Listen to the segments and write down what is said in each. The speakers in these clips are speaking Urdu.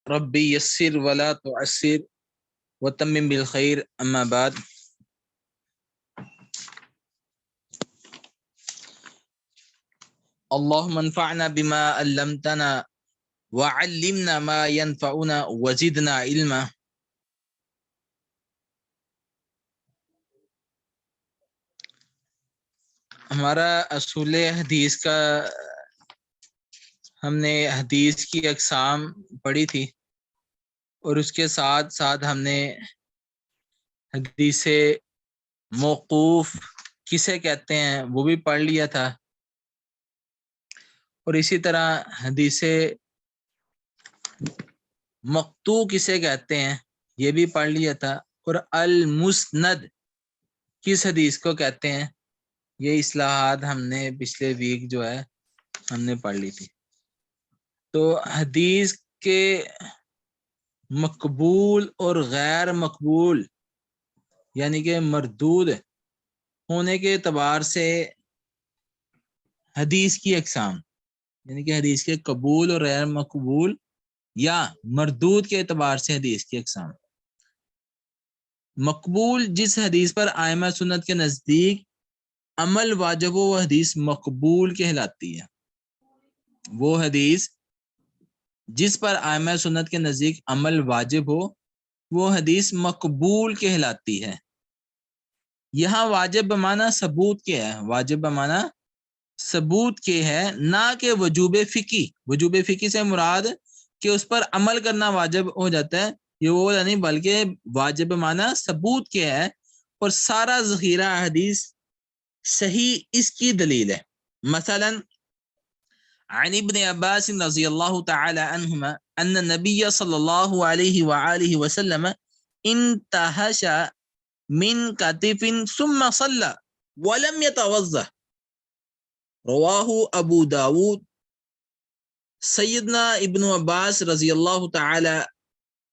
ربی یسر ولا تعسر وتمم بالخیر اما بعد. اللهم انفعنا بما علمتنا وعلمنا ما ينفعنا وزدنا علما. ہمارا اصول حدیث کا ہم نے حدیث کی اقسام پڑھی تھی اور اس کے ساتھ ساتھ ہم نے حدیث موقوف کسے کہتے ہیں وہ بھی پڑھ لیا تھا، اور اسی طرح حدیث مقطوع کسے کہتے ہیں یہ بھی پڑھ لیا تھا، اور المسند کس حدیث کو کہتے ہیں یہ اصلاحات ہم نے پچھلے ویک جو ہے ہم نے پڑھ لی تھی. تو حدیث کے مقبول اور غیر مقبول یعنی کہ مردود ہونے کے اعتبار سے حدیث کی اقسام یعنی کہ حدیث کے قبول اور غیر مقبول یا مردود کے اعتبار سے حدیث کی اقسام. مقبول جس حدیث پر ائمہ سنت کے نزدیک عمل واجب ہو وہ حدیث مقبول کہلاتی ہے. وہ حدیث جس پر ائمہ سنت کے نزدیک عمل واجب ہو وہ حدیث مقبول کہلاتی ہے. یہاں واجب بمعنی ثبوت کے ہے، واجب بمعنی ثبوت کے ہے، نہ کہ وجوب فقہی. وجوب فقہی سے مراد کہ اس پر عمل کرنا واجب ہو جاتا ہے، یہ وہ نہیں، بلکہ واجب معنی ثبوت کے ہے، اور سارا ذخیرہ حدیث صحیح اس کی دلیل ہے. مثلا عن ابن عباس رضی اللہ تعالی عنہما ان النبی صلی اللہ علیہ وآلہ وسلم انتہش من کتف ثم صلی ولم يتوضأ رواہ ابو داود. سیدنا ابن عباس رضی اللہ تعالی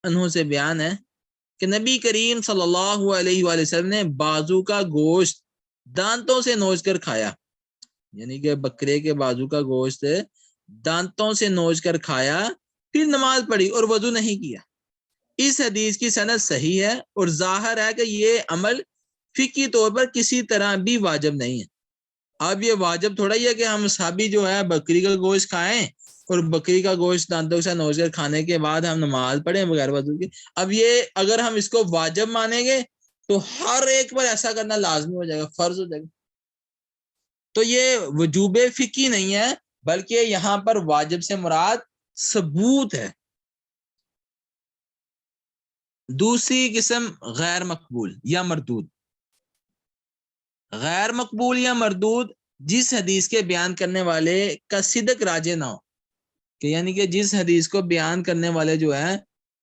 عنہ سے بیان ہے کہ نبی کریم صلی اللہ علیہ وآلہ وسلم نے بازو کا گوشت دانتوں سے نوچ کر کھایا، یعنی کہ بکرے کے بازو کا گوشت دانتوں سے نوچ کر کھایا، پھر نماز پڑھی اور وضو نہیں کیا. اس حدیث کی سند صحیح ہے اور ظاہر ہے کہ یہ عمل فقہی طور پر کسی طرح بھی واجب نہیں ہے. اب یہ واجب تھوڑا ہی ہے کہ ہم صحابی جو ہے بکری کا گوشت کھائیں اور بکری کا گوشت دانتوں سے نوچ کر کھانے کے بعد ہم نماز پڑھیں بغیر وضو کے. اب یہ اگر ہم اس کو واجب مانیں گے تو ہر ایک پر ایسا کرنا لازمی ہو جائے گا، فرض ہو جائے گا. تو یہ وجوب فقہی نہیں ہے بلکہ یہاں پر واجب سے مراد ثبوت ہے. دوسری قسم غیر مقبول یا مردود. غیر مقبول یا مردود جس حدیث کے بیان کرنے والے کا صدق راجع نہ ہو، کہ یعنی کہ جس حدیث کو بیان کرنے والے جو ہے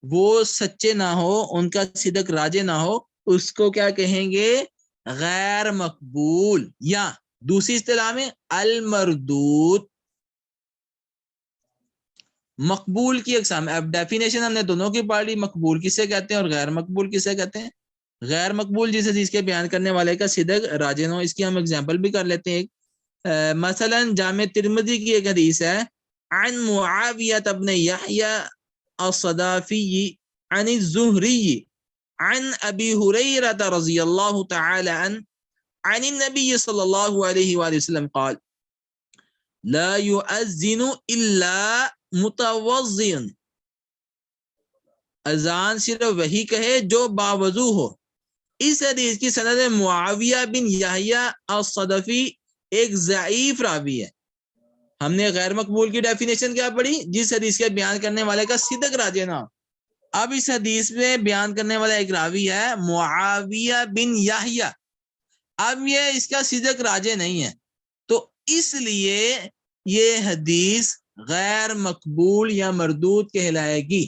وہ سچے نہ ہو، ان کا صدق راجع نہ ہو، اس کو کیا کہیں گے؟ غیر مقبول، یا دوسری اصطلاح میں المردود. مقبول کی اقسام، اب ڈیفینیشن ہم نے دونوں کی پڑھ لی، مقبول کسے کہتے ہیں اور غیر مقبول کسے کہتے ہیں. غیر مقبول جس حدیث کے بیان کرنے والے کا صدق راجع نہ ہو، اس کی ہم اگزامپل بھی کر لیتے ہیں. مثلا جامع ترمذی کی ایک حدیث ہے عن معاویہ ابن یحییٰ الصدافی عن الزہری عن ابی ہریرہ رضی اللہ تعالی عنہ عن النبی صلی اللہ علیہ وآلہ وسلم قال لا يؤذن الا متوضئ. اذان صرف وہی کہے جو باوضو ہو. اس حدیث کی سند معاویہ بن یحییٰ الصدفی ایک ضعیف راوی ہے. ہم نے غیر مقبول کی ڈیفینیشن کیا پڑھی؟ جس حدیث کے بیان کرنے والے کا صدق راجع نہ ہو. اب اس حدیث میں بیان کرنے والا ایک راوی ہے معاویہ بن یحییٰ، اب یہ اس کا صدق راجع نہیں ہے، تو اس لیے یہ حدیث غیر مقبول یا مردود کہلائے گی.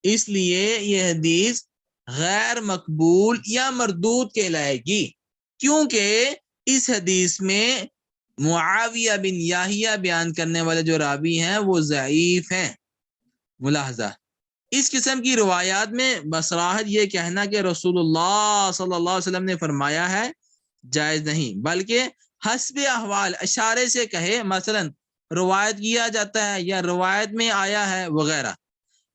اس لیے یہ حدیث غیر مقبول یا مردود کہلائے گی، کیونکہ اس حدیث میں معاویہ بن یحییٰ بیان کرنے والے جو راوی ہیں وہ ضعیف ہیں. ملاحظہ، اس قسم کی روایات میں بصراحت یہ کہنا کہ رسول اللہ صلی اللہ علیہ وسلم نے فرمایا ہے جائز نہیں، بلکہ حسب احوال اشارے سے کہے. مثلا روایت کیا جاتا ہے یا روایت میں آیا ہے وغیرہ۔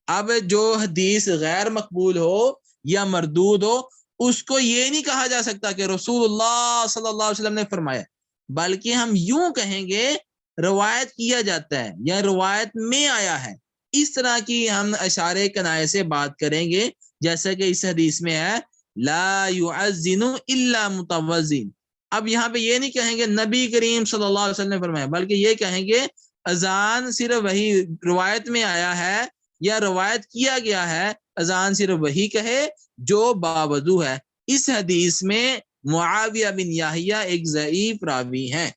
اب جو حدیث غیر مقبول ہو یا مردود ہو اس کو یہ نہیں کہا جا سکتا کہ رسول اللہ صلی اللہ علیہ وسلم نے فرمایا، بلکہ ہم یوں کہیں گے روایت کیا جاتا ہے یا روایت میں آیا ہے۔ اس طرح کی ہم اشارے کنائے سے بات کریں گے، جیسا کہ اس حدیث میں ہے لا يعزن الا متوزن۔ اب یہاں پہ یہ نہیں کہیں گے نبی کریم صلی اللہ علیہ وسلم نے فرمایا، بلکہ یہ کہیں گے اذان صرف وہی روایت میں آیا ہے یا روایت کیا گیا ہے، اذان صرف وہی کہے جو باوضو ہے۔ اس حدیث میں معاویہ بن یحییٰ ایک ضعیف راوی ہیں۔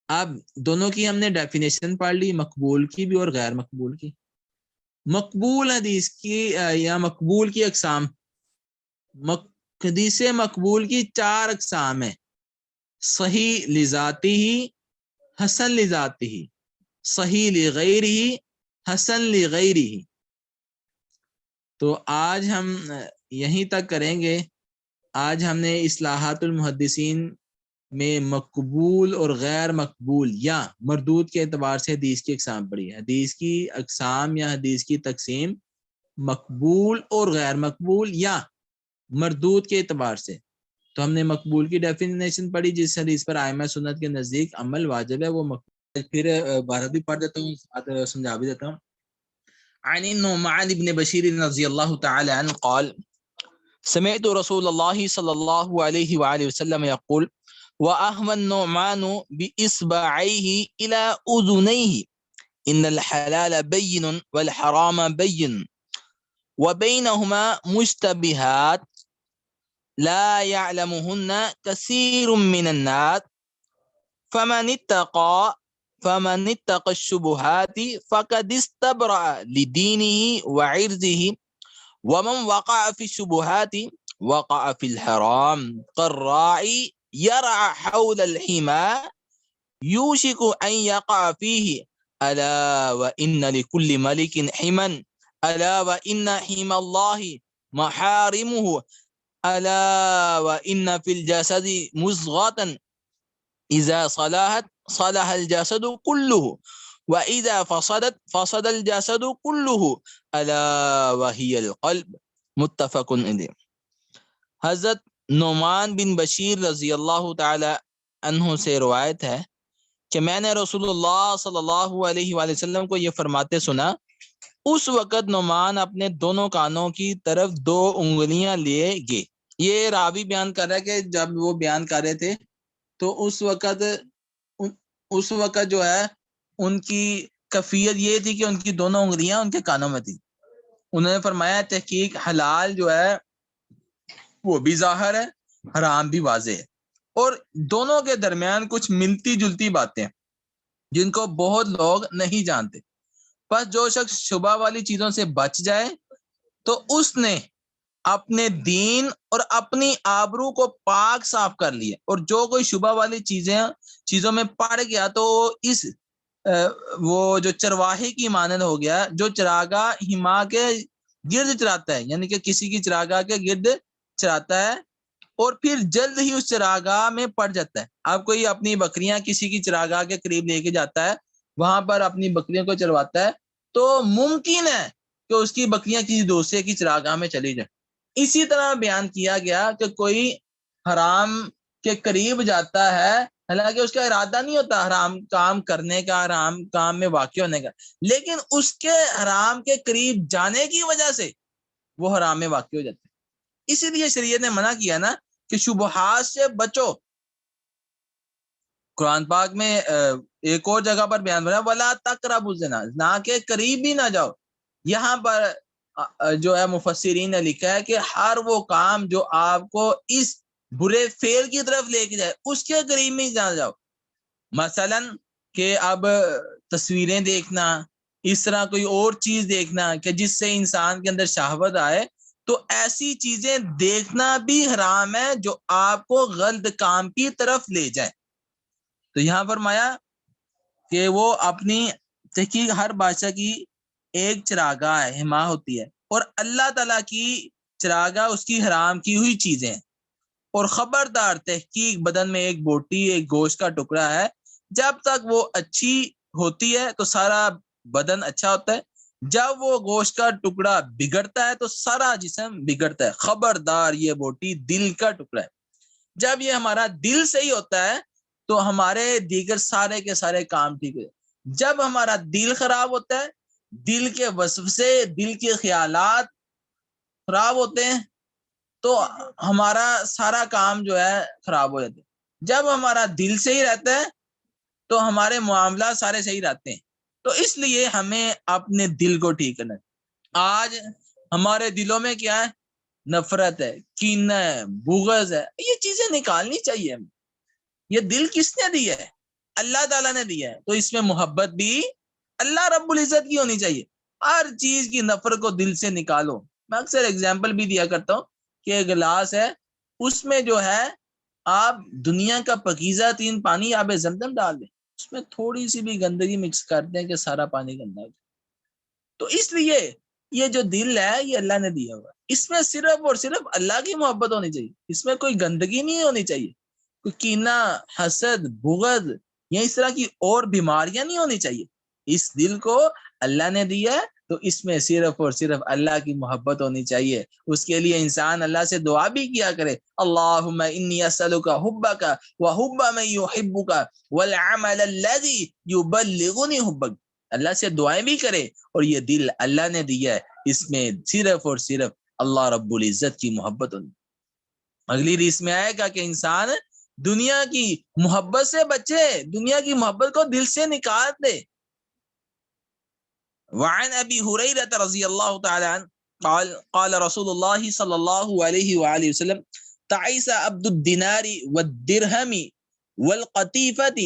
اب دونوں کی ہم نے ڈیفینیشن پڑھ لی، مقبول کی بھی اور غیر مقبول کی۔ مقبول حدیث کی یا مقبول کی اقسام، حدیث مقبول کی 4 اقسام ہیں: صحیح لذاتی ہی، حسن لذاتی ہی، صحیح لغیر ہی، حسن لغیر ہی۔ تو آج ہم یہیں تک کریں گے۔ آج ہم نے اصلاحات المحدثین میں مقبول اور غیر مقبول یا مردود کے اعتبار سے حدیث کی اقسام پڑھی ہے۔ حدیث کی اقسام یا حدیث کی تقسیم مقبول اور غیر مقبول یا مردود کے اعتبار سے۔ تو ہم نے مقبول کی ڈیفینیشن پڑھی، جس حدیث پر ائمہ سنت کے نزدیک عمل واجب ہے وہ مقبول۔ پھر عبارت بھی پڑھ دیتا ہوں، سمجھا بھی دیتا ہوں۔ عن النعمان بن بشیر رضی اللہ تعالی عنہ قال سمعت رسول اللہ صلی اللہ علیہ وآلہ وسلم يقول وأهوى النعمان بإصبعيه إلى أذنيه إن الحلال بين والحرام بين وبينهما مشتبهات لا يعلمهن كثير من الناس فمن اتقى الشبهات فقد استبرأ لدينه وعرضه ومن وقع في الشبهات وقع في الحرام كالراعي يرعى حول الحمى يوشك أن يقع فيه ألا وإن لكل ملك حما ألا وإن حمى الله محارمه ألا وإن في الجسد مضغة إذا صلحت صلح الجسد كله وإذا فسدت فسد الجسد كله ألا وهي القلب متفق علیہ۔ حضرت نعمان بن بشیر رضی اللہ تعالی عنہ سے روایت ہے کہ میں نے رسول اللہ صلی اللہ علیہ وآلہ وسلم کو یہ فرماتے سنا۔ اس وقت نعمان اپنے دونوں کانوں کی طرف 2 انگلیاں لیے گئے۔ یہ راوی بیان کر رہا ہے کہ جب وہ بیان کر رہے تھے تو اس وقت جو ہے ان کی کیفیت یہ تھی کہ ان کی دونوں انگلیاں ان کے کانوں میں تھی۔ انہوں نے فرمایا تحقیق حلال جو ہے وہ بھی ظاہر ہے، حرام بھی واضح ہے، اور دونوں کے درمیان کچھ ملتی جلتی باتیں جن کو بہت لوگ نہیں جانتے۔ بس جو شخص شبہ والی چیزوں سے بچ جائے تو اس نے اپنے دین اور اپنی آبرو کو پاک صاف کر لیا، اور جو کوئی شبہ والی چیزوں میں پڑ گیا تو اس وہ جو چرواہے کی مانند ہو گیا جو چراگاہ ہما کے گرد چراتا ہے، یعنی کہ کسی کی چراگاہ کے گرد چراتا ہے اور پھر جلد ہی اس چراگاہ میں پڑ جاتا ہے۔ اب کوئی اپنی بکریاں کسی کی چراگاہ کے قریب لے کے جاتا ہے، وہاں پر اپنی بکریوں کو چرواتا ہے، تو ممکن ہے کہ اس کی بکریاں کسی دوسرے کی چراگاہ میں چلی جائیں۔ اسی طرح بیان کیا گیا کہ کوئی حرام کے قریب جاتا ہے، حالانکہ اس کا ارادہ نہیں ہوتا حرام کام کرنے کا، حرام کام میں واقع ہونے کا، لیکن اس کے حرام کے قریب جانے کی وجہ سے وہ حرام میں واقع ہو جاتے ہیں۔ اسی لیے شریعت نے منع کیا نا کہ شبہات سے بچو۔ قرآن پاک میں ایک اور جگہ پر بیان ہو رہا ہے وَلَا تَقْرَبُوا الزِّنَا، زنا کے قریب بھی نہ جاؤ۔ یہاں پر جو ہے مفسرین نے لکھا ہے کہ ہر وہ کام جو آپ کو اس برے فعل کی طرف لے کے جائے اس کے قریب میں نہ جاؤ۔ مثلا کہ اب تصویریں دیکھنا، اس طرح کوئی اور چیز دیکھنا کہ جس سے انسان کے اندر شہوت آئے، تو ایسی چیزیں دیکھنا بھی حرام ہے جو آپ کو غلط کام کی طرف لے جائے۔ تو یہاں فرمایا کہ وہ اپنی تحقیق ہر بادشاہ کی ایک چراگاہ ہے، حما ہوتی ہے، اور اللہ تعالیٰ کی چراگاہ اس کی حرام کی ہوئی چیزیں ہیں۔ اور خبردار تحقیق بدن میں ایک بوٹی، ایک گوشت کا ٹکڑا ہے جب تک وہ اچھی ہوتی ہے تو سارا بدن اچھا ہوتا ہے، جب وہ گوشت کا ٹکڑا بگڑتا ہے تو سارا جسم بگڑتا ہے۔ خبردار، یہ بوٹی دل کا ٹکڑا ہے۔ جب یہ ہمارا دل صحیح ہوتا ہے تو ہمارے دیگر سارے کے سارے کام ٹھیک ہے۔ جب ہمارا دل خراب ہوتا ہے، دل کے وسوسے، دل کے خیالات خراب ہوتے ہیں تو ہمارا سارا کام جو ہے خراب ہو جاتا ہے۔ جب ہمارا دل صحیح رہتا ہے تو ہمارے معاملات سارے صحیح رہتے ہیں۔ تو اس لیے ہمیں اپنے دل کو ٹھیک کرنا ہے۔ آج ہمارے دلوں میں کیا ہے؟ نفرت ہے، کینہ ہے، بغض ہے۔ یہ چیزیں نکالنی چاہیے ہمیں۔ یہ دل کس نے دی ہے؟ اللہ تعالیٰ نے دیا ہے، تو اس میں محبت بھی اللہ رب العزت کی ہونی چاہیے۔ ہر چیز کی نفرت کو دل سے نکالو۔ میں اکثر اگزامپل بھی دیا کرتا ہوں کہ ایک گلاس ہے، اس میں جو ہے آپ دنیا کا پاکیزہ ترین پانی آب زمزم ڈال دیں، اس میں تھوڑی سی بھی گندگی مکس کر دیں کہ سارا پانی گندا ہو جائے۔ تو اس لیے یہ جو دل ہے یہ اللہ نے دیا ہوا، اس میں صرف اور صرف اللہ کی محبت ہونی چاہیے، اس میں کوئی گندگی نہیں ہونی چاہیے، کوئی کینہ، حسد، بغض یا اس طرح کی اور بیماریاں نہیں ہونی چاہیے۔ اس دل کو اللہ نے دیا ہے تو اس میں صرف اور صرف اللہ کی محبت ہونی چاہیے۔ اس کے لیے انسان اللہ سے دعا بھی کیا کرے، اللہم انی اسألک حبک وحب من یحبک والعمل الذی یبلغنی حبک۔ اللہ سے دعائیں بھی کرے، اور یہ دل اللہ نے دیا ہے، اس میں صرف اور صرف اللہ رب العزت کی محبت ہونی۔ اگلی ریس میں آئے گا کہ انسان دنیا کی محبت سے بچے، دنیا کی محبت کو دل سے نکال دے۔ وعن ابی ہریرہ رضی اللہ تعالی عنہ قال قال رسول اللہ صلی اللہ علیہ وآلہ وسلم تعیس عبد الدینار والدرہم والقطیفۃ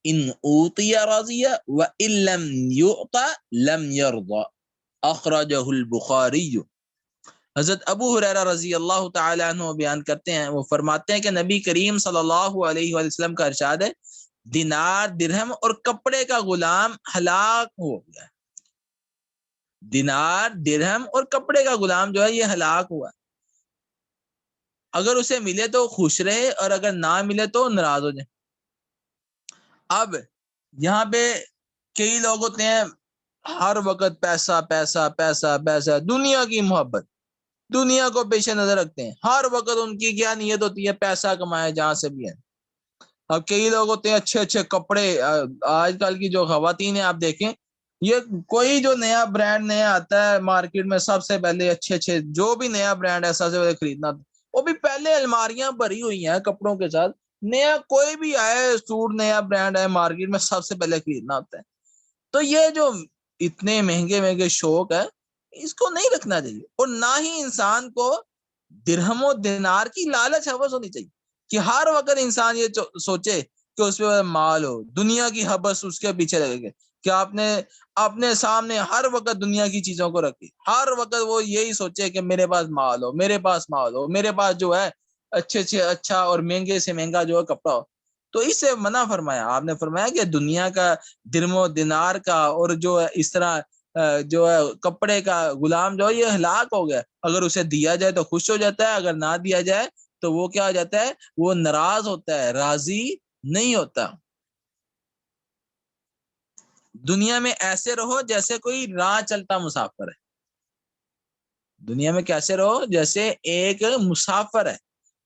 ان اوتی رضی وان لم یعط لم یرضى، اخرجہ البخاری۔ حضرت ابو ہریرہ رضی اللہ تعالی عنہ بیان کرتے ہیں، وہ فرماتے ہیں کہ نبی کریم صلی اللہ علیہ وآلہ وسلم کا ارشاد ہے، دینار، درہم اور کپڑے کا غلام ہلاک ہو گیا۔ دینار، درہم اور کپڑے کا غلام جو ہے یہ ہلاک ہوا۔ اگر اسے ملے تو خوش رہے، اور اگر نہ ملے تو ناراض ہو جائے۔ اب یہاں پہ کئی لوگ ہوتے ہیں ہر وقت پیسہ پیسہ پیسہ پیسہ، دنیا کی محبت، دنیا کو پیش نظر رکھتے ہیں، ہر وقت ان کی کیا نیت ہوتی ہے؟ پیسہ کمائے جہاں سے بھی ہے۔ اب کئی لوگ ہوتے ہیں اچھے اچھے کپڑے، آج کل کی جو خواتین ہیں آپ دیکھیں، یہ کوئی جو نیا برانڈ نیا آتا ہے مارکیٹ میں، سب سے پہلے اچھے اچھے جو بھی نیا برانڈ ہے سب سے پہلے خریدنا، وہ بھی پہلے الماریاں بھری ہوئی ہیں کپڑوں کے ساتھ، نیا کوئی بھی آئے سوٹ نیا برانڈ ہے مارکیٹ میں سب سے پہلے خریدنا ہوتا ہے۔ تو یہ جو اتنے مہنگے مہنگے شوق ہے، اس کو نہیں رکھنا چاہیے، اور نہ ہی انسان کو درہم و دینار کی لالچ حوث ہونی چاہیے کہ ہر وقت انسان یہ سوچے کہ اس پہ مال ہو، دنیا کی حبس اس کے پیچھے لگے گا، کہ آپ نے اپنے سامنے ہر وقت دنیا کی چیزوں کو رکھی، ہر وقت وہ یہی سوچے کہ میرے پاس مال ہو، میرے پاس مال ہو، میرے پاس جو ہے اچھے سے اچھا اور مہنگے سے مہنگا جو ہے کپڑا ہو۔ تو اس سے منع فرمایا، آپ نے فرمایا کہ دنیا کا، درہم و دینار کا اور جو ہے اس طرح جو ہے کپڑے کا غلام جو ہے یہ ہلاک ہو گیا۔ اگر اسے دیا جائے تو خوش ہو جاتا ہے، اگر نہ دیا جائے تو وہ کیا ہو جاتا ہے؟ وہ ناراض ہوتا ہے، راضی نہیں ہوتا۔ دنیا میں ایسے رہو جیسے کوئی راہ چلتا مسافر ہے، دنیا میں کیسے رہو؟ جیسے ایک مسافر ہے۔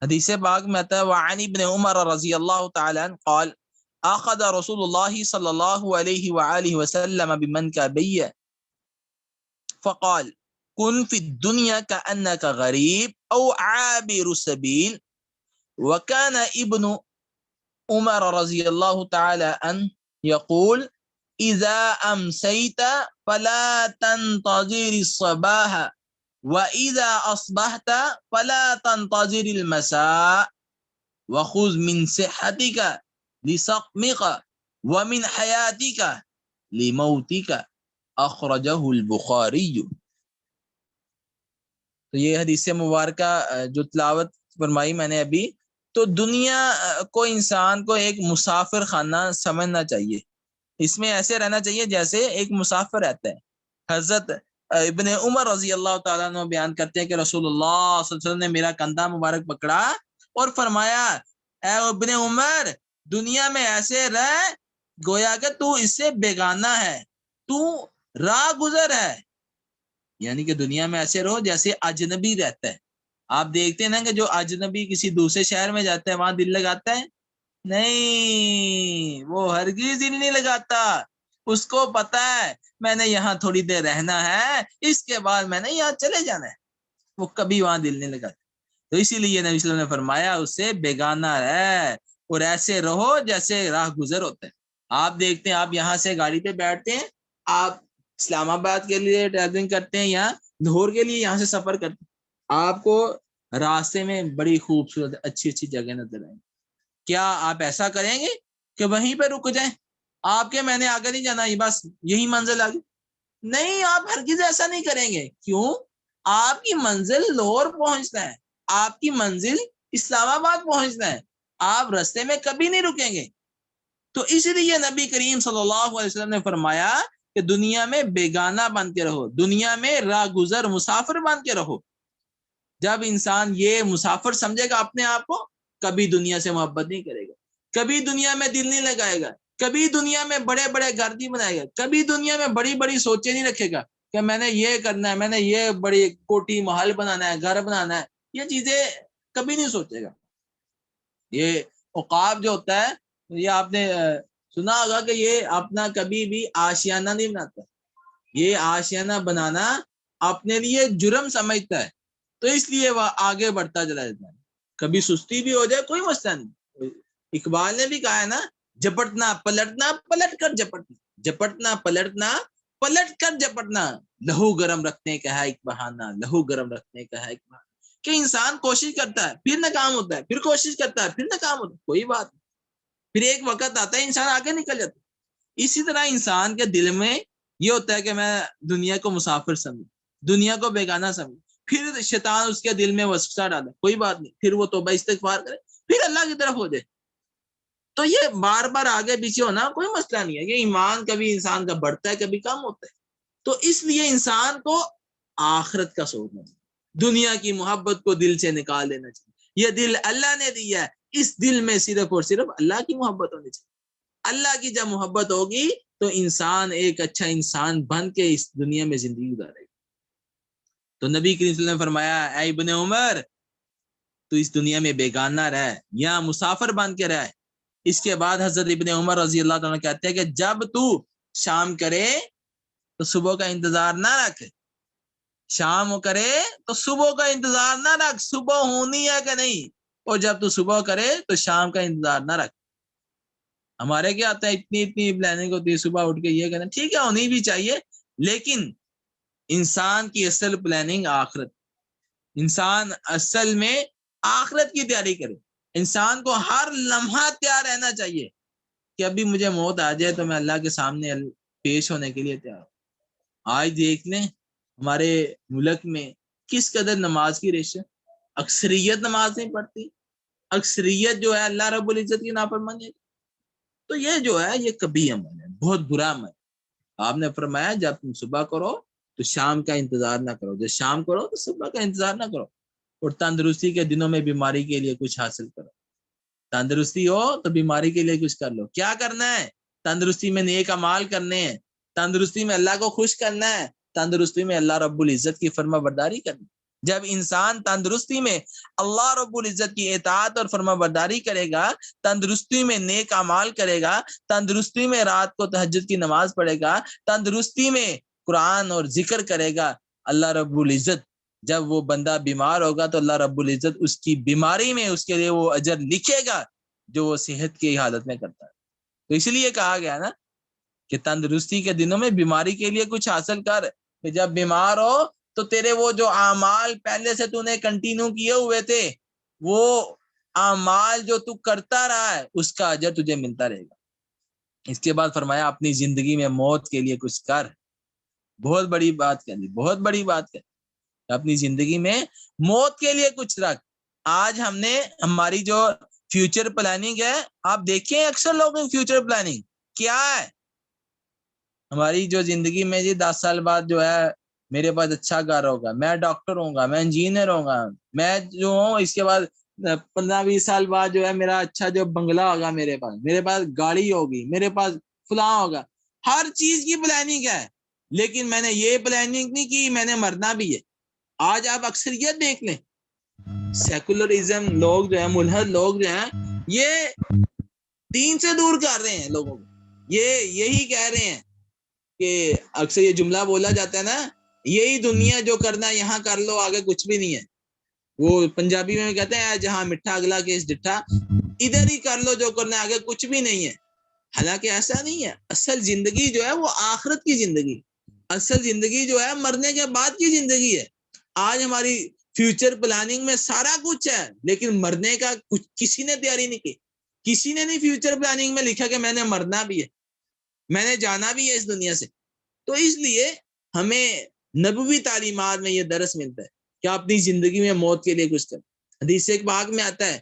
حدیث پاک میں آتا ہے وعن ابن عمر رضی اللہ تعالی عنہ قال اخذ رسول اللہ صلی اللہ علیہ وآلہ وسلم بمنکبی فقال کن فی الدنیا کأنک غریب او عابر سبیل، وکان ابن عمر رضی اللہ تعالی عنہ یقول اذا امسیت فلا تنتظر الصباح وَإِذَا أَصْبَحْتَ فَلَا تَنْتَظِرِ الْمَسَاءَ وَخُذْ مِنْ صِحَّتِكَ لِسَقْمِكَ وَمِنْ حَيَاتِكَ لِمَوْتِكَ اخرجہ البخاری۔ تو یہ حدیث مبارکہ جو تلاوت فرمائی میں نے ابھی، تو دنیا کو انسان کو ایک مسافر خانہ سمجھنا چاہیے، اس میں ایسے رہنا چاہیے جیسے ایک مسافر رہتا ہے۔ حضرت ابن عمر رضی اللہ تعالیٰ عنہ بیان کرتے ہیں کہ رسول اللہ صلی اللہ علیہ وسلم نے میرا کندھا مبارک پکڑا اور فرمایا اے ابن عمر، دنیا میں ایسے رہ گویا کہ تو اس سے بیگانہ ہے، تو راہ گزر ہے، یعنی کہ دنیا میں ایسے رہو جیسے اجنبی رہتا ہے۔ آپ دیکھتے ہیں نا کہ جو اجنبی کسی دوسرے شہر میں جاتا ہے وہاں دل لگاتا ہے؟ نہیں، وہ ہرگز دل نہیں لگاتا۔ اس کو پتا ہے میں نے یہاں تھوڑی دیر رہنا ہے، اس کے بعد میں نے یہاں چلے جانا ہے، وہ کبھی وہاں دل نہیں لگاتا۔ تو اسی لیے نبی صلی اللہ علیہ وسلم نے فرمایا اس سے بیگانہ ہے اور ایسے رہو جیسے راہ گزر ہوتا ہے۔ آپ دیکھتے ہیں، آپ یہاں سے گاڑی پہ بیٹھتے ہیں، آپ اسلام آباد کے لیے ٹریولنگ کرتے ہیں یا لاہور کے لیے یہاں سے سفر کرتے ہیں، آپ کو راستے میں بڑی خوبصورت اچھی اچھی جگہ نظر آئیں، کیا آپ ایسا کریں گے کہ وہیں پہ رک جائیں؟ آپ کے میں نے آگے نہیں جانا، یہ بس یہی منزل آگے؟ نہیں، آپ ہرگز ایسا نہیں کریں گے۔ کیوں؟ آپ کی منزل لاہور پہنچنا ہے، آپ کی منزل اسلام آباد پہنچنا ہے، آپ رستے میں کبھی نہیں رکیں گے۔ تو اس لیے نبی کریم صلی اللہ علیہ وسلم نے فرمایا کہ دنیا میں بیگانہ بن کے رہو، دنیا میں راہ گزر مسافر بن کے رہو۔ جب انسان یہ مسافر سمجھے گا اپنے آپ کو، کبھی دنیا سے محبت نہیں کرے گا، کبھی دنیا میں دل نہیں لگائے گا، کبھی دنیا میں بڑے بڑے گھر نہیں بنائے گا، کبھی دنیا میں بڑی بڑی سوچیں نہیں رکھے گا کہ میں نے یہ کرنا ہے، میں نے یہ بڑی کوٹھی محل بنانا ہے، گھر بنانا ہے، یہ چیزیں کبھی نہیں سوچے گا۔ یہ عقاب جو ہوتا ہے، یہ آپ نے سنا ہوگا کہ یہ اپنا کبھی بھی آشیانہ نہیں بناتا، یہ آشیانہ بنانا اپنے لیے جرم سمجھتا ہے، تو اس لیے وہ آگے بڑھتا چلا جاتا ہے۔ کبھی سستی بھی ہو جائے کوئی مسئلہ نہیں، اقبال نے بھی کہا ہے نا، جپٹنا پلٹنا پلٹ کر جپٹنا، جپٹنا پلٹنا پلٹ کر جپٹنا، لہو گرم رکھنے کا ہے ایک بہانہ، لہو گرم رکھنے کا ہے ایک بہانہ۔ کہ انسان کوشش کرتا ہے پھر ناکام ہوتا ہے، پھر کوشش کرتا ہے پھر ناکام ہوتا ہے، کوئی بات نہیں، پھر ایک وقت آتا ہے انسان آگے نکل جاتا ہے۔ اسی طرح انسان کے دل میں یہ ہوتا ہے کہ میں دنیا کو مسافر سمجھ، دنیا کو بیگانہ سمجھ، پھر شیطان اس کے دل میں وسوسہ ڈالا، کوئی بات نہیں، پھر وہ توبہ استغفار کرے، پھر اللہ کی طرف ہو جائے۔ تو یہ بار بار آگے پیچھے ہونا کوئی مسئلہ نہیں ہے، یہ ایمان کبھی انسان کا بڑھتا ہے کبھی کم ہوتا ہے۔ تو اس لیے انسان کو آخرت کا سوچنا چاہیے، دنیا کی محبت کو دل سے نکال لینا چاہیے۔ یہ دل اللہ نے دیا ہے، اس دل میں صرف اور صرف اللہ کی محبت ہونی چاہیے۔ اللہ کی جب محبت ہوگی تو انسان ایک اچھا انسان بن کے اس دنیا میں زندگی گزارے گا۔ تو نبی کریم صلی اللہ علیہ وسلم نے فرمایا، اے ابن عمر، تو اس دنیا میں بیگانہ رہ یا مسافر بن کے رہ۔ اس کے بعد حضرت ابن عمر رضی اللہ تعالیٰ کہتے ہیں کہ جب تو شام کرے تو صبح کا انتظار نہ رکھ، شام کرے تو صبح کا انتظار نہ رکھ، صبح ہونی ہے کہ نہیں، اور جب تو صبح کرے تو شام کا انتظار نہ رکھ۔ ہمارے کیا آتا ہے، اتنی پلاننگ ہوتی ہے، صبح اٹھ کے یہ کہنا ٹھیک ہے ہونی بھی چاہیے، لیکن انسان کی اصل پلاننگ آخرت، انسان اصل میں آخرت کی تیاری کرے۔ انسان کو ہر لمحہ تیار رہنا چاہیے کہ ابھی مجھے موت آ جائے تو میں اللہ کے سامنے پیش ہونے کے لیے تیار ہوں۔ آج دیکھ لیں ہمارے ملک میں کس قدر نماز کی ریش ہے، اکثریت نماز نہیں پڑھتی، اکثریت جو ہے اللہ رب العزت کی نافرمانی ہے۔ تو یہ جو ہے یہ کبھی عمل ہے، بہت برا عمل۔ آپ نے فرمایا جب تم صبح کرو تو شام کا انتظار نہ کرو، جب شام کرو تو صبح کا انتظار نہ کرو، اور تندرستی کے دنوں میں بیماری کے لیے کچھ حاصل کرو۔ تندرستی ہو تو بیماری کے لیے کچھ کر لو۔ کیا کرنا ہے؟ تندرستی میں نیک اعمال کرنے ہیں، تندرستی میں اللہ کو خوش کرنا ہے، تندرستی میں اللہ رب العزت کی فرما برداری کرنی۔ جب انسان تندرستی میں اللہ رب العزت کی اطاعت اور فرما برداری کرے گا، تندرستی میں نیک اعمال کرے گا، تندرستی میں رات کو تہجد کی نماز پڑھے گا، تندرستی میں قرآن اور ذکر کرے گا، اللہ رب العزت جب وہ بندہ بیمار ہوگا تو اللہ رب العزت اس کی بیماری میں اس کے لیے وہ اجر لکھے گا جو وہ صحت کی حالت میں کرتا ہے۔ تو اس لیے کہا گیا نا کہ تندرستی کے دنوں میں بیماری کے لیے کچھ حاصل کر، کہ جب بیمار ہو تو تیرے وہ جو اعمال پہلے سے تو نے کنٹینیو کیے ہوئے تھے، وہ اعمال جو تو کرتا رہا ہے اس کا اجر تجھے ملتا رہے گا۔ اس کے بعد فرمایا اپنی زندگی میں موت کے لیے کچھ کر۔ بہت بڑی بات کہی، بہت بڑی بات کہی، اپنی زندگی میں موت کے لیے کچھ رکھ۔ آج ہم نے ہماری جو فیوچر پلاننگ ہے، آپ دیکھیں اکثر لوگوں کی فیوچر پلاننگ کیا ہے، ہماری جو زندگی میں جی 10 سال بعد جو ہے میرے پاس اچھا گھر ہوگا، میں ڈاکٹر ہوں گا، میں انجینئر ہوں گا، میں جو ہوں اس کے بعد 15-20 سال بعد جو ہے میرا اچھا جو بنگلہ ہوگا، میرے پاس گاڑی ہوگی، میرے پاس فلاں ہوگا. ہر چیز کی پلاننگ ہے, لیکن میں نے یہ پلاننگ نہیں کی میں نے مرنا بھی ہے. آج آپ اکثریت دیکھ لیں, سیکولرزم لوگ جو ہیں, ملحد لوگ جو ہیں, یہ دین سے دور کر رہے ہیں لوگوں کو. یہ یہی کہہ رہے ہیں کہ اکثر یہ جملہ بولا جاتا ہے نا, یہی دنیا جو کرنا یہاں کر لو, آگے کچھ بھی نہیں ہے. وہ پنجابی میں کہتے ہیں جہاں مٹھا اگلا کیس ڈٹھا, ادھر ہی کر لو جو کرنا, آگے کچھ بھی نہیں ہے. حالانکہ ایسا نہیں ہے. اصل زندگی جو ہے وہ آخرت کی زندگی, اصل زندگی جو ہے مرنے کے بعد کی زندگی ہے. آج ہماری فیوچر پلاننگ میں سارا کچھ ہے, لیکن مرنے کا کچھ کسی نے تیاری نہیں کی. کسی نے نہیں فیوچر پلاننگ میں لکھا کہ میں نے مرنا بھی ہے, میں نے جانا بھی ہے اس دنیا سے. تو اس لیے ہمیں نبوی تعلیمات میں یہ درس ملتا ہے کہ اپنی زندگی میں موت کے لیے کچھ کریں. حدیث ایک پاک میں آتا ہے,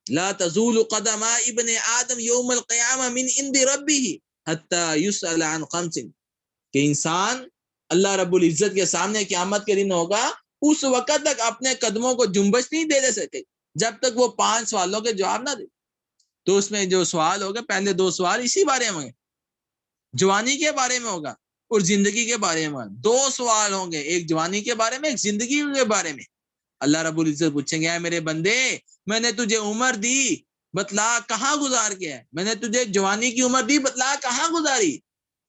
لا تزول قدم ابن آدم یوم القیامہ من عند ربہ حتی یسأل عن خمس, کہ انسان اللہ رب العزت کے سامنے قیامت کے دن ہوگا, اس وقت تک اپنے قدموں کو جنبش نہیں دے سکے جب تک وہ 5 سوالوں کے جواب نہ دے. تو اس میں جو سوال ہوگا, پہلے 2 سوال اسی بارے میں, جوانی کے بارے میں ہوگا اور زندگی کے بارے میں. 2 سوال ہوں گے, ایک جوانی کے بارے میں, ایک زندگی کے بارے میں. اللہ رب العزت پوچھیں گے, اے میرے بندے میں نے تجھے عمر دی, بتلا کہاں گزار کے ہے, میں نے تجھے جوانی کی عمر دی, بتلا کہاں گزاری.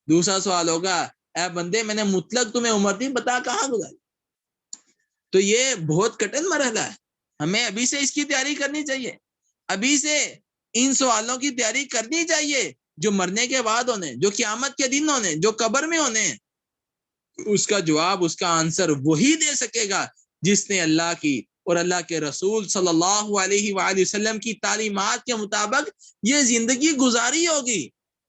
دوسرا سوال ہوگا, اے بندے میں نے مطلق تمہیں عمر دی, بتا کہاں گزاری. تو یہ بہت کٹن مرحلہ ہے, ہمیں ابھی سے اس کی تیاری کرنی چاہیے. ابھی سے ان سوالوں کی تیاری کرنی چاہیے جو مرنے کے بعد ہونے, جو قیامت کے دن ہونے, جو قبر میں ہونے. اس کا جواب, اس کا آنسر وہی دے سکے گا جس نے اللہ کی اور اللہ کے رسول صلی اللہ علیہ وآلہ وسلم کی تعلیمات کے مطابق یہ زندگی گزاری ہوگی.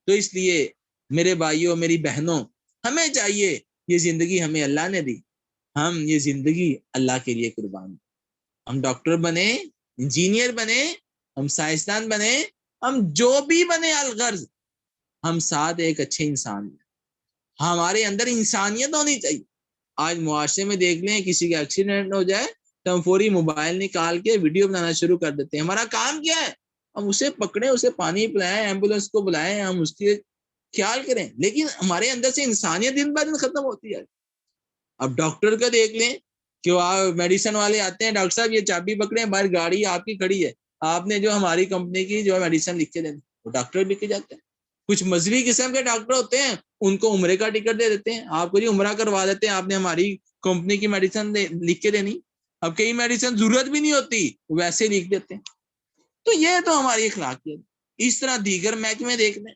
تو اس لیے میرے بھائیوں, میری بہنوں, ہمیں چاہیے, یہ زندگی ہمیں اللہ نے دی, ہم یہ زندگی اللہ کے لیے قربان. ہم ڈاکٹر بنے, انجینئر بنے, ہم سائنسدان بنے, ہم جو بھی بنے, الغرض ہم ساتھ ایک اچھے انسان ہیں. ہمارے اندر انسانیت ہونی چاہیے. آج معاشرے میں دیکھ لیں, کسی کا ایکسیڈنٹ ہو جائے تو ہم فوری موبائل نکال کے ویڈیو بنانا شروع کر دیتے ہیں. ہمارا کام کیا ہے, ہم اسے پکڑیں, اسے پانی پلائیں, ایمبولینس کو بلائیں, ہم اس کے خیال کریں. لیکن ہمارے اندر سے انسانیت دن بہ دن ختم ہوتی ہے. اب ڈاکٹر کا دیکھ لیں کہ میڈیسن والے آتے ہیں, ڈاکٹر صاحب یہ چابی پکڑیں, باہر گاڑی آپ کی کھڑی ہے, آپ نے جو ہماری کمپنی کی جو میڈیسن لکھ کے دینا, وہ ڈاکٹر لکھ کے جاتے ہیں. کچھ مذہبی قسم کے ڈاکٹر ہوتے ہیں, ان کو عمرے کا ٹکٹ دے دیتے ہیں, آپ کو جی عمرہ کروا دیتے ہیں, آپ نے ہماری کمپنی کی میڈیسن لکھ کے دینی. اب کئی میڈیسن ضرورت بھی نہیں ہوتی, ویسے لکھ دیتے ہیں. تو یہ تو ہماری اخلاقیت. اس طرح دیگر محکمے دیکھ لیں,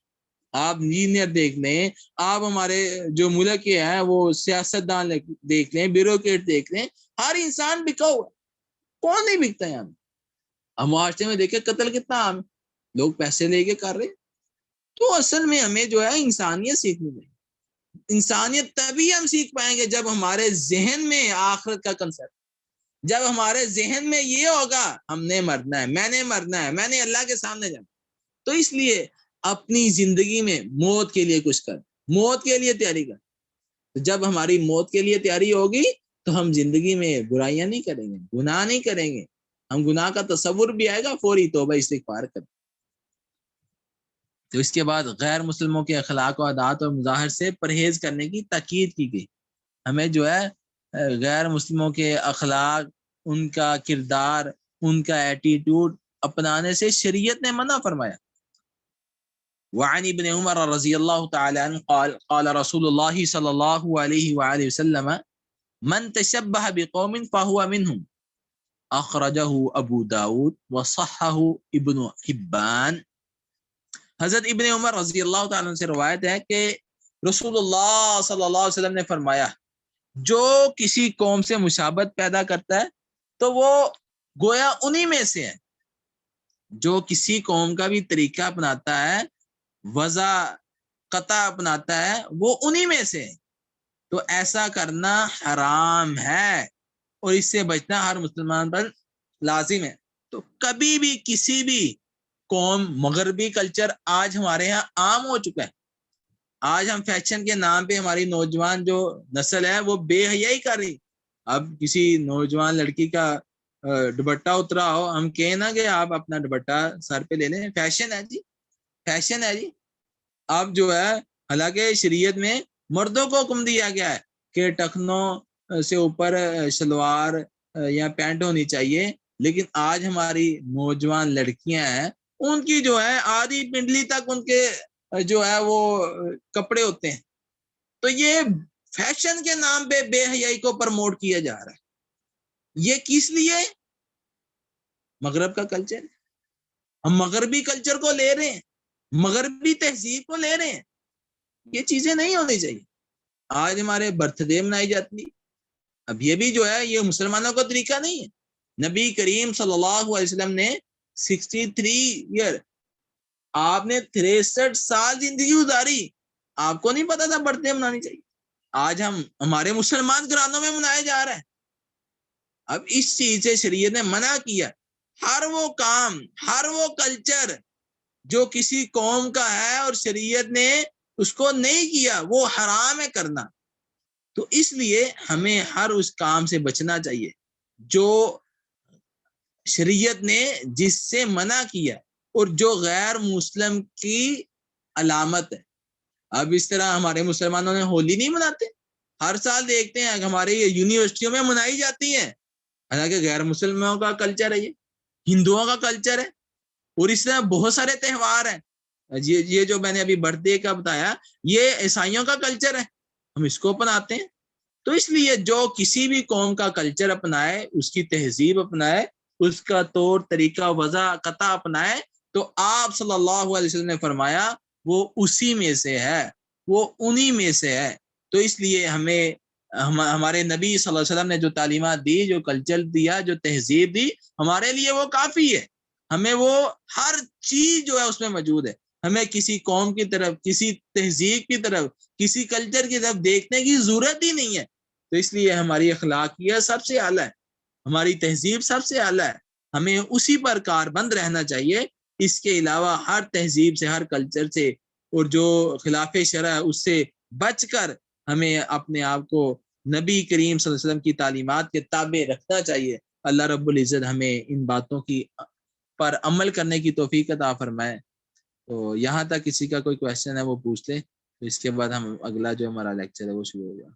آپ انجینئر دیکھ لیں, آپ ہمارے جو ملک کے ہیں وہ سیاستدان دیکھ لیں, بیوروکریٹ دیکھ لیں, ہر انسان بکا ہوا. کون نہیں بکتا ہے؟ ہم معاشرے میں دیکھیں قتل کتنا عام, لوگ پیسے لے کے کر رہے. تو اصل میں ہمیں جو ہے انسانیت سیکھنی چاہیے. انسانیت تبھی ہم سیکھ پائیں گے جب ہمارے ذہن میں آخرت کا کنسپٹ, جب ہمارے ذہن میں یہ ہوگا ہم نے مرنا ہے, میں نے مرنا ہے, میں نے اللہ کے سامنے جانا. تو اس لیے اپنی زندگی میں موت کے لیے کچھ کر, موت کے لیے تیاری کر. تو جب ہماری موت کے لیے تیاری ہوگی تو ہم زندگی میں برائیاں نہیں کریں گے, گناہ نہیں کریں گے, ہم گناہ کا تصور بھی آئے گا, فوری توبہ استغفار کریں. تو اس کے بعد غیر مسلموں کے اخلاق و عادات اور مظاہر سے پرہیز کرنے کی تاکید کی گئی. ہمیں جو ہے غیر مسلموں کے اخلاق, ان کا کردار, ان کا ایٹیٹیوڈ اپنانے سے شریعت نے منع فرمایا. وعن ابن عمر رضی اللہ تعالی عنہ قال قال رسول اللہ صلی اللہ علیہ وآلہ وسلم من تشبہ بقوم فہو منہم اخرجہ ابو داود وصحہ ابن حبان. حضرت ابن عمر رضی اللہ تعالیٰ عنہ سے روایت ہے کہ رسول اللہ صلی اللہ علیہ وسلم نے فرمایا, جو کسی قوم سے مشابہت پیدا کرتا ہے تو وہ گویا انہی میں سے ہے. جو کسی قوم کا بھی طریقہ اپناتا ہے, وضع قطع اپناتا ہے, وہ انہی میں سے ہے. تو ایسا کرنا حرام ہے اور اس سے بچنا ہر مسلمان پر لازم ہے. تو کبھی بھی کسی بھی قوم, مغربی کلچر آج ہمارے ہاں عام ہو چکا ہے. آج ہم فیشن کے نام پہ ہماری نوجوان جو نسل ہے وہ بے حیائی کر رہی. اب کسی نوجوان لڑکی کا دوپٹہ اترا ہو, ہم کہیں نا کہ آپ اپنا دوپٹہ سر پہ لے لیں, فیشن ہے جی, فیشن ہے جی. اب جو ہے حالانکہ شریعت میں مردوں کو حکم دیا گیا ہے کہ ٹخنوں سے اوپر شلوار یا پینٹ ہونی چاہیے، لیکن آج ہماری نوجوان لڑکیاں ہیں ان کی جو ہے آدھی پنڈلی تک ان کے جو ہے وہ کپڑے ہوتے ہیں. تو یہ فیشن کے نام پہ بے حیائی کو پرموٹ کیا جا رہا ہے. یہ کس لیے؟ مغرب کا کلچر. ہم مغربی کلچر کو لے رہے ہیں، مغربی تہذیب کو لے رہے ہیں. یہ چیزیں نہیں ہونی چاہیے. آج ہمارے برتھ ڈے منائی جاتی ہے. اب یہ بھی جو ہے یہ مسلمانوں کا طریقہ نہیں ہے. نبی کریم صلی اللہ علیہ وسلم نے 63 ایئر، آپ نے 63 سال زندگی گزاری، آپ کو نہیں پتا تھا برتھ ڈے منانی چاہیے؟ آج ہمارے مسلمان گھرانوں میں منایا جا رہا ہے. اب اس چیز سے شریعت نے منع کیا. ہر وہ کام، ہر وہ کلچر جو کسی قوم کا ہے اور شریعت نے اس کو نہیں کیا، وہ حرام ہے کرنا. تو اس لیے ہمیں ہر اس کام سے بچنا چاہیے جو شریعت نے جس سے منع کیا اور جو غیر مسلم کی علامت ہے. اب اس طرح ہمارے مسلمانوں نے ہولی نہیں مناتے، ہر سال دیکھتے ہیں ہمارے یونیورسٹیوں میں منائی جاتی ہیں، حالانکہ غیر مسلمانوں کا کلچر ہے، یہ ہندوؤں کا کلچر ہے. اور اس طرح بہت سارے تہوار ہیں. یہ جو میں نے ابھی برتھ ڈے کا بتایا، یہ عیسائیوں کا کلچر ہے، ہم اس کو اپناتے ہیں. تو اس لیے جو کسی بھی قوم کا کلچر اپنائے، اس کی تہذیب اپنائے، اس کا طور طریقہ وضع قطع اپنائے، تو آپ صلی اللہ علیہ وسلم نے فرمایا وہ اسی میں سے ہے، وہ انہی میں سے ہے. تو اس لیے ہمارے نبی صلی اللہ علیہ وسلم نے جو تعلیمات دی، جو کلچر دیا، جو تہذیب دی، ہمارے لیے وہ کافی ہے. ہمیں وہ ہر چیز جو ہے اس میں موجود ہے. ہمیں کسی قوم کی طرف، کسی تہذیب کی طرف، کسی کلچر کی طرف دیکھنے کی ضرورت ہی نہیں ہے. تو اس لیے ہماری اخلاقیات سب سے اعلیٰ ہے، ہماری تہذیب سب سے اعلیٰ ہے، ہمیں اسی پر کاربند رہنا چاہیے. اس کے علاوہ ہر تہذیب سے، ہر کلچر سے اور جو خلاف شرع ہے اس سے بچ کر ہمیں اپنے آپ کو نبی کریم صلی اللہ علیہ وسلم کی تعلیمات کے تابع رکھنا چاہیے. اللہ رب العزت ہمیں ان باتوں کی پر عمل کرنے کی توفیق عطا فرمائے. تو یہاں تک کسی کا کوئی کویشچن ہے وہ پوچھ لے، تو اس کے بعد ہم اگلا جو ہمارا لیکچر ہے وہ شروع ہو گیا.